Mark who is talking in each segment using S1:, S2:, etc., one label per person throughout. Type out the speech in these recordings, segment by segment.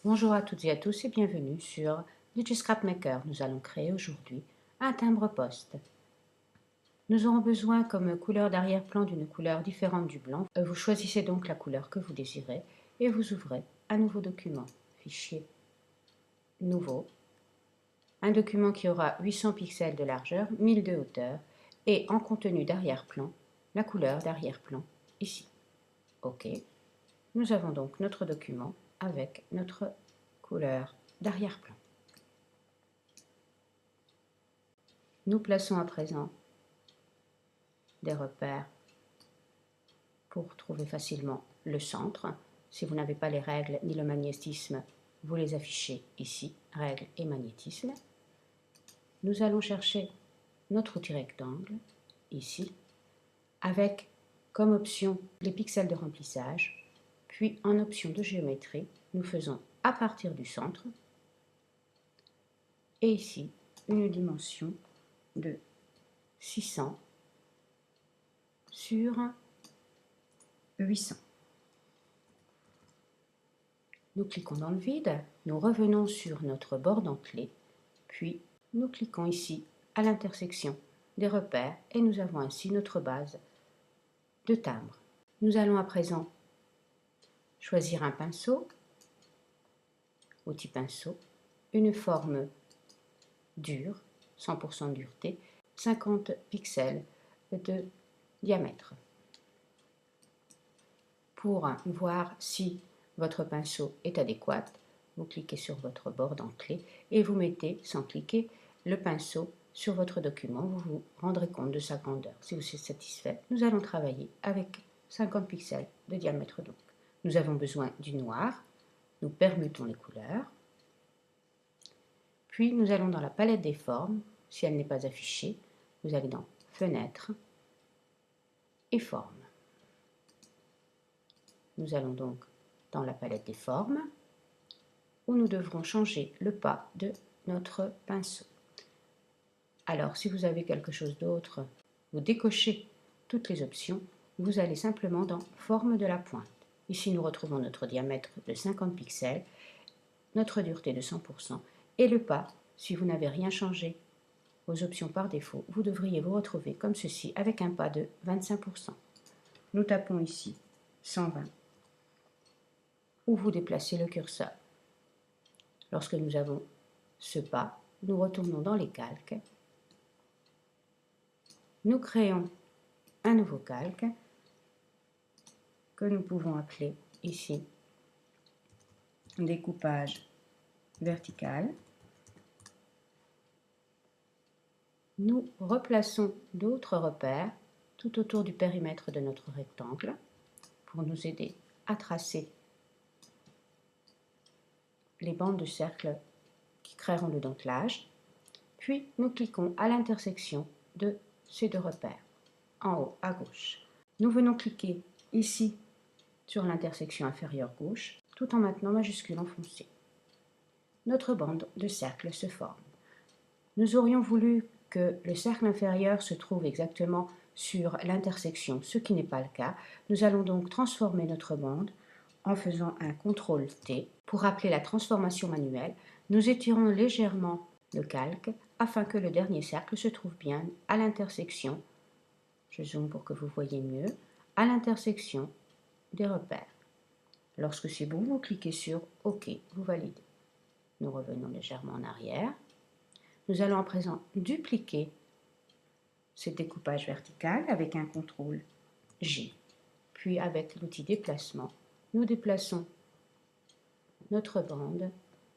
S1: Bonjour à toutes et à tous et bienvenue sur DigiScrapMaker. Nous allons créer aujourd'hui un timbre-poste. Nous aurons besoin comme couleur d'arrière-plan d'une couleur différente du blanc. Vous choisissez donc la couleur que vous désirez et vous ouvrez un nouveau document. Fichier nouveau. Un document qui aura 800 pixels de largeur, 1000 de hauteur et en contenu d'arrière-plan, la couleur d'arrière-plan ici. OK. Nous avons donc notre document avec notre couleur d'arrière-plan. Nous plaçons à présent des repères pour trouver facilement le centre. Si vous n'avez pas les règles ni le magnétisme, vous les affichez ici, règles et magnétisme. Nous allons chercher notre outil rectangle, ici, avec comme option les pixels de remplissage, puis en option de géométrie, nous faisons à partir du centre, et ici, une dimension de 600 sur 800. Nous cliquons dans le vide, nous revenons sur notre bord en clé, puis nous cliquons ici à l'intersection des repères et nous avons ainsi notre base de timbre. Nous allons à présent choisir un pinceau, outil pinceau, une forme dure, 100% dureté, 50 pixels de diamètre. Pour voir si votre pinceau est adéquat, vous cliquez sur votre bord en clé et vous mettez, sans cliquer, le pinceau sur votre document. Vous vous rendrez compte de sa grandeur. Si vous êtes satisfait, nous allons travailler avec 50 pixels de diamètre donc. Nous avons besoin du noir. Nous permutons les couleurs. Puis nous allons dans la palette des formes. Si elle n'est pas affichée, vous allez dans Fenêtre et Formes. Nous allons donc dans la palette des formes où nous devrons changer le pas de notre pinceau. Alors, si vous avez quelque chose d'autre, vous décochez toutes les options, vous allez simplement dans Forme de la pointe. Ici, nous retrouvons notre diamètre de 50 pixels, notre dureté de 100% et le pas. Si vous n'avez rien changé aux options par défaut, vous devriez vous retrouver comme ceci avec un pas de 25%. Nous tapons ici 120 où vous déplacez le curseur. Lorsque nous avons ce pas, nous retournons dans les calques. Nous créons un nouveau calque que nous pouvons appeler ici découpage vertical. Nous replaçons d'autres repères tout autour du périmètre de notre rectangle pour nous aider à tracer les bandes de cercle qui créeront le dentelage. Puis nous cliquons à l'intersection de ces deux repères, en haut à gauche. Nous venons cliquer ici sur l'intersection inférieure gauche, tout en maintenant majuscule enfoncée. Notre bande de cercle se forme. Nous aurions voulu que le cercle inférieur se trouve exactement sur l'intersection, ce qui n'est pas le cas. Nous allons donc transformer notre bande en faisant un CTRL-T. Pour rappeler la transformation manuelle, nous étirons légèrement le calque afin que le dernier cercle se trouve bien à l'intersection, je zoome pour que vous voyez mieux, à l'intersection des repères. Lorsque c'est bon, vous cliquez sur OK, vous validez. Nous revenons légèrement en arrière. Nous allons à présent dupliquer ce découpage vertical avec un CTRL-J. Puis avec l'outil déplacement, nous déplaçons notre bande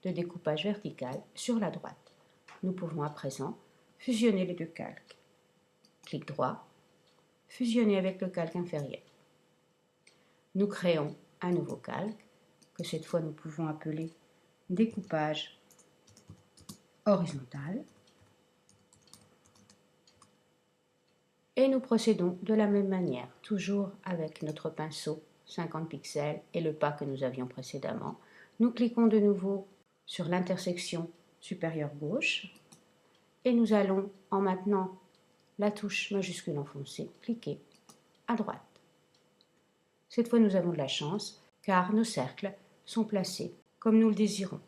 S1: de découpage vertical sur la droite. Nous pouvons à présent fusionner les deux calques. Clic droit, fusionner avec le calque inférieur. Nous créons un nouveau calque que cette fois nous pouvons appeler découpage horizontal. Et nous procédons de la même manière, toujours avec notre pinceau 50 pixels et le pas que nous avions précédemment. Nous cliquons de nouveau sur l'intersection supérieure gauche et nous allons, en maintenant la touche majuscule enfoncée, cliquer à droite. Cette fois, nous avons de la chance car nos cercles sont placés comme nous le désirons.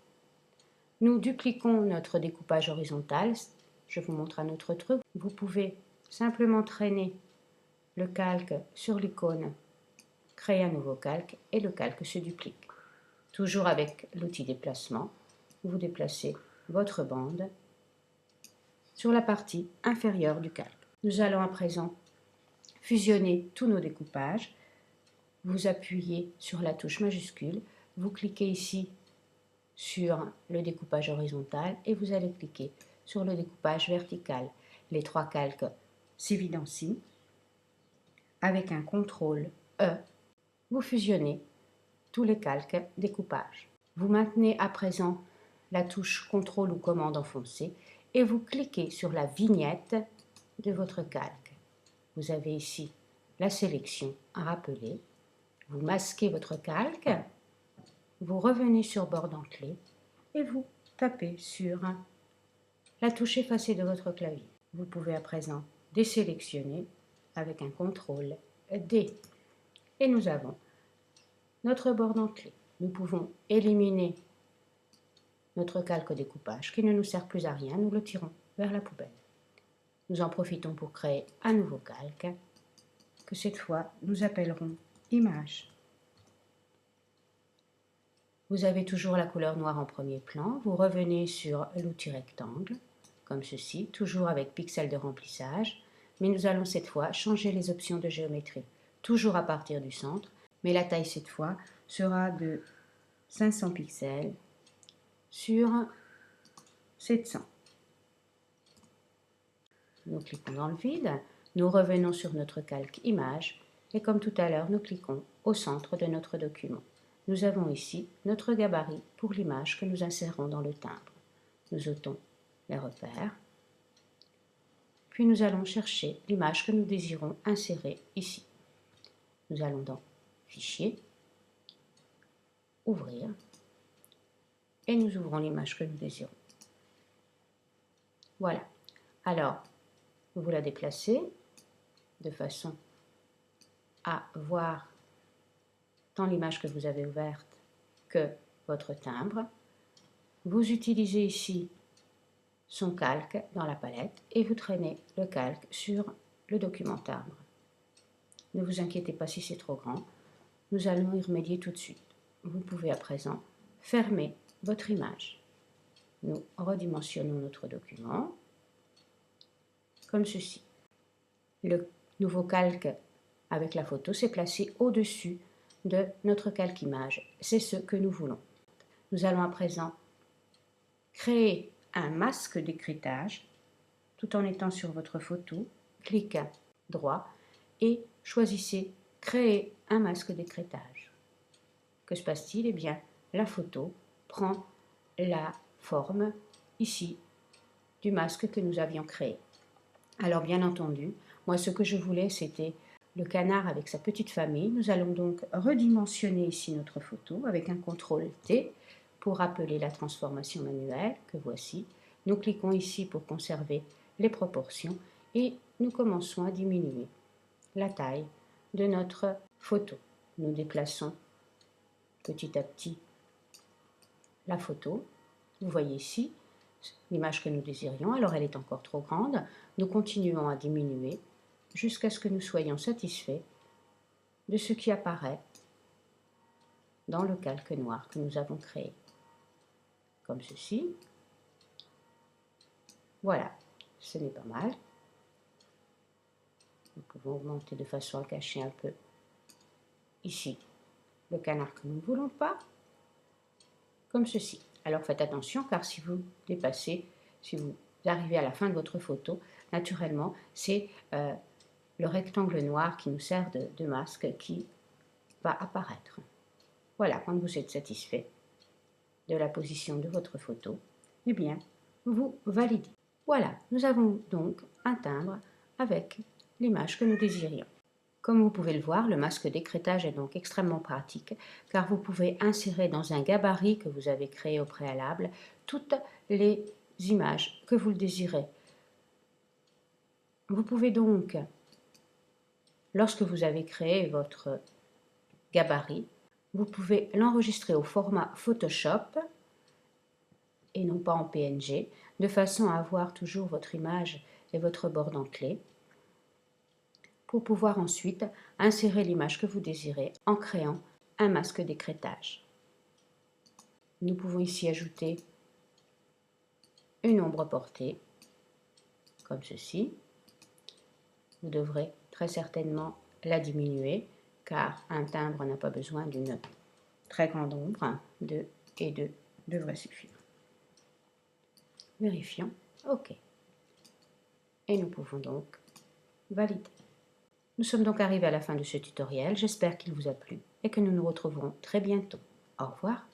S1: Nous dupliquons notre découpage horizontal. Je vous montre un autre truc. Vous pouvez simplement traîner le calque sur l'icône, créer un nouveau calque et le calque se duplique. Toujours avec l'outil déplacement, vous déplacez votre bande sur la partie inférieure du calque. Nous allons à présent fusionner tous nos découpages. Vous appuyez sur la touche majuscule, vous cliquez ici sur le découpage horizontal et vous allez cliquer sur le découpage vertical. Les trois calques s'évidencient. Avec un CTRL E, vous fusionnez tous les calques découpage. Vous maintenez à présent la touche CTRL ou commande enfoncée et vous cliquez sur la vignette de votre calque. Vous avez ici la sélection à rappeler. Vous masquez votre calque, vous revenez sur bord d'enclé et vous tapez sur la touche effacée de votre clavier. Vous pouvez à présent désélectionner avec un CTRL D. Et nous avons notre bord d'enclé. Nous pouvons éliminer notre calque découpage qui ne nous sert plus à rien. Nous le tirons vers la poubelle. Nous en profitons pour créer un nouveau calque que cette fois nous appellerons image. Vous avez toujours la couleur noire en premier plan. Vous revenez sur l'outil rectangle, comme ceci, toujours avec pixels de remplissage. Mais nous allons cette fois changer les options de géométrie, toujours à partir du centre. Mais la taille cette fois sera de 500 pixels sur 700. Nous cliquons dans le vide. Nous revenons sur notre calque image. Et comme tout à l'heure, nous cliquons au centre de notre document. Nous avons ici notre gabarit pour l'image que nous insérons dans le timbre. Nous ôtons les repères, puis nous allons chercher l'image que nous désirons insérer ici. Nous allons dans Fichier, Ouvrir, et nous ouvrons l'image que nous désirons. Voilà. Alors, vous la déplacez de façon à voir tant l'image que vous avez ouverte que votre timbre. Vous utilisez ici son calque dans la palette et vous traînez le calque sur le document timbre. Ne vous inquiétez pas si c'est trop grand, nous allons y remédier tout de suite. Vous pouvez à présent fermer votre image. Nous redimensionnons notre document comme ceci. Le nouveau calque avec la photo s'est placé au-dessus de notre calque image. C'est ce que nous voulons. Nous allons à présent créer un masque d'écrêtage tout en étant sur votre photo. Clic droit et choisissez Créer un masque d'écrêtage. Que se passe-t-il? Eh bien, la photo prend la forme ici du masque que nous avions créé. Alors bien entendu, moi ce que je voulais c'était le canard avec sa petite famille. Nous allons donc redimensionner ici notre photo avec un CTRL T pour rappeler la transformation manuelle que voici. Nous cliquons ici pour conserver les proportions et nous commençons à diminuer la taille de notre photo. Nous déplaçons petit à petit la photo. Vous voyez ici l'image que nous désirions. Alors elle est encore trop grande. Nous continuons à diminuer jusqu'à ce que nous soyons satisfaits de ce qui apparaît dans le calque noir que nous avons créé. Comme ceci. Voilà, ce n'est pas mal. Nous pouvons augmenter de façon à cacher un peu ici le canard que nous ne voulons pas, comme ceci. Alors faites attention car si vous dépassez, si vous arrivez à la fin de votre photo, naturellement c'est le rectangle noir qui nous sert de masque qui va apparaître. Voilà, quand vous êtes satisfait de la position de votre photo, eh bien, vous validez. Voilà, nous avons donc un timbre avec l'image que nous désirions. Comme vous pouvez le voir, le masque d'écrêtage est donc extrêmement pratique car vous pouvez insérer dans un gabarit que vous avez créé au préalable toutes les images que vous le désirez. Vous pouvez donc, lorsque vous avez créé votre gabarit, Vous pouvez l'enregistrer au format Photoshop et non pas en PNG, de façon à avoir toujours votre image et votre bord d'enclé, pour pouvoir ensuite insérer l'image que vous désirez en créant un masque d'écrêtage. Nous pouvons ici ajouter une ombre portée, comme ceci. Vous devrez très certainement la diminuer, car un timbre n'a pas besoin d'une très grande ombre. 2 et 2 devrait suffire. Vérifions. OK. Et nous pouvons donc valider. Nous sommes donc arrivés à la fin de ce tutoriel. J'espère qu'il vous a plu et que nous nous retrouverons très bientôt. Au revoir.